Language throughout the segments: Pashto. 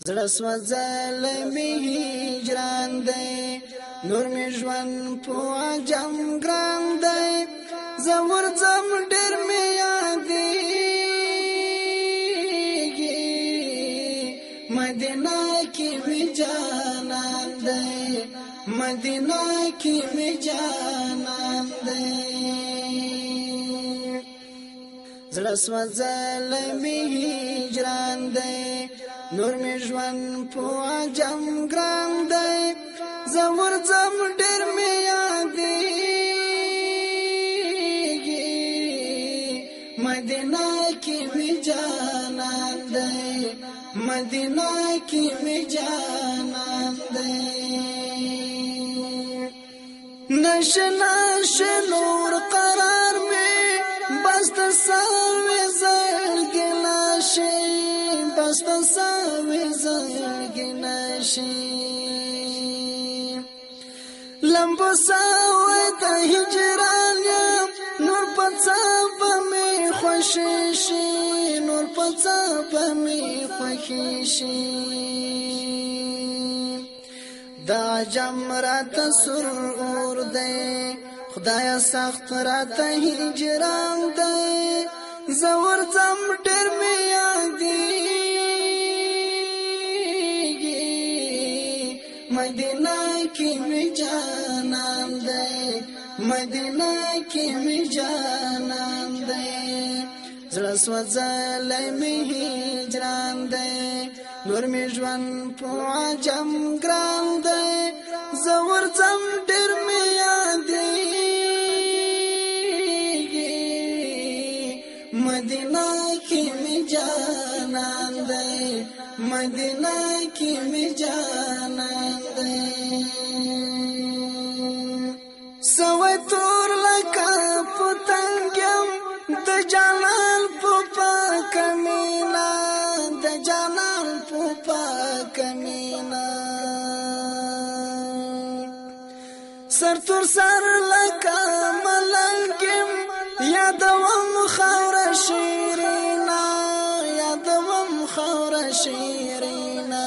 زړه سوځل می هجران دی نور می ژوند په عجم ګران دی زور زم ډېر می یادېږي مدینه کې می جانان دی مدینه کې می جانان دی زړه سوځل می هجران دی نور می ژوند په عجم ګران دی زور زم ډېر می یادېږي مدینه کې می جانان دی مدینه کې می جانان دی نش نور قرار می بست ساوي زړګي نشي بست ساوي زړګي نشي لمبو ساوي د هجران نور پڅاب می خوشي شي نور پڅاب می خوشي شي دا جمرات سر اور دی خدایا سخت رات هجران دی زور زم ډېر می یادېږي مدینه کې می جانان دی مدینه کې می جانان دی زړه سوځل می هجران دی نور می ژوند په عجم ګران دی زور زم ډېر می یادېږي مدینه کې می جانان دی مدینه کې می جانان دی سوي تور لکه پتنګم د جانان په پاک مینا د جانان په پاک مینا سر تور سر لکه ملنګم یادوم خاور شیرینا یادوم خاور شیرینا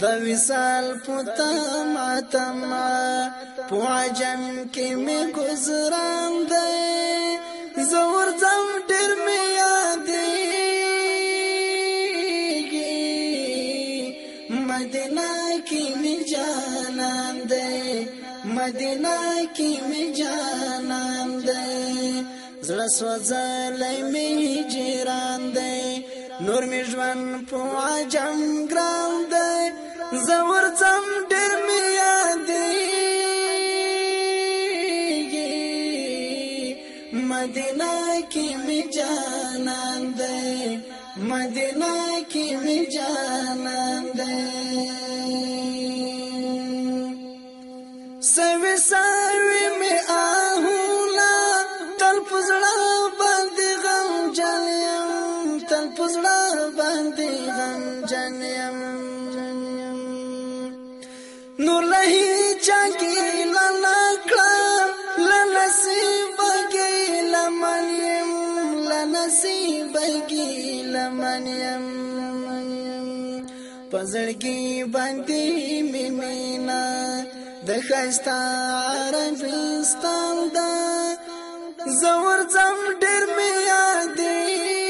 د وصال پتم اتم په عجم کې می گزاران دی زور زم ډېر می یادېږي مدینه کې می جانان دی مدینه کې می جانان دی زړه سوځل می هجران دی نور می ژوند په عجم ګران دی زور زم ډېر می یادېږي مدینه کې می جانان دی مدینه کې می جانان دی سوي سوي می آهولا تل پزړه باندې غم جنم تل پزړه باندې غم جنم نور لهي چاګي لنکړه لنصیب کې لمنیم لنصیب کې لمنیم پزړګي باندې مینا د خستا عربستان دا زور زم ډېر می یادېږي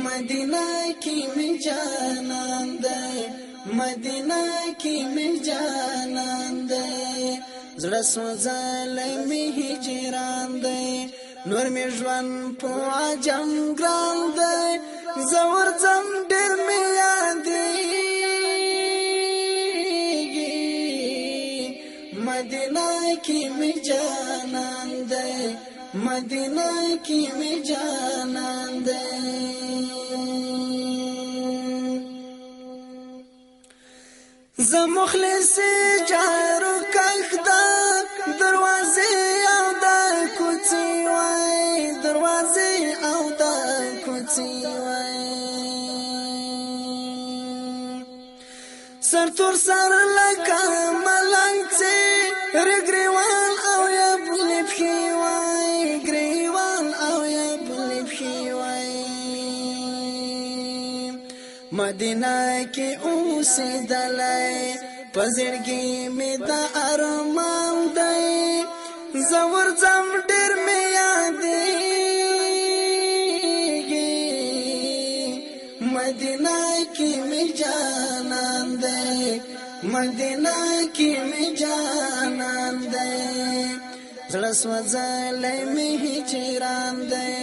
مدینه کې می جانان دی مدینه کې می جانان دی زړه سوځل می هجران دی نور می ژوند په عجم ګران دی زور زم ډېر می یادېږي مدینه کې می جانان دی مدینه کې می جانان دی زه مخلص جارو کښدا دروازه او د کوڅې وای دروازه او د کوڅې وای سر تور سر لکه ملنګ چې رګریوان او یا بلې پښې وای ګریوان او یا بلې پښې مدینه کې اوسېدلای پزړګي می دا ارمان دی زور زم ډېر می یادېږي مدینه کې می جانان دی مدینه کې می جانان دی زړه سوځلې می هجران دی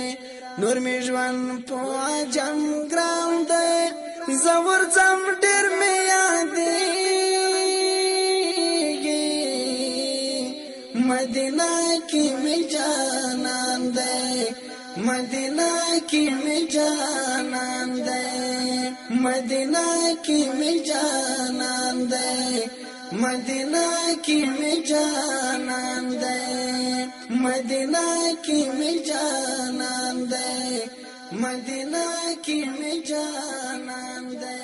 نور می ژوند په عجم ګران دی زور زم ډېر می یادېږي مدینه کې می جانان دی مدینه کې می جانان دی مدینه کې می جانان دی مدینه کې می جانان دی مدینه کې می جانان دی مدینه کې می جانان دی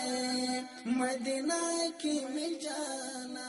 مدینه کې می جانان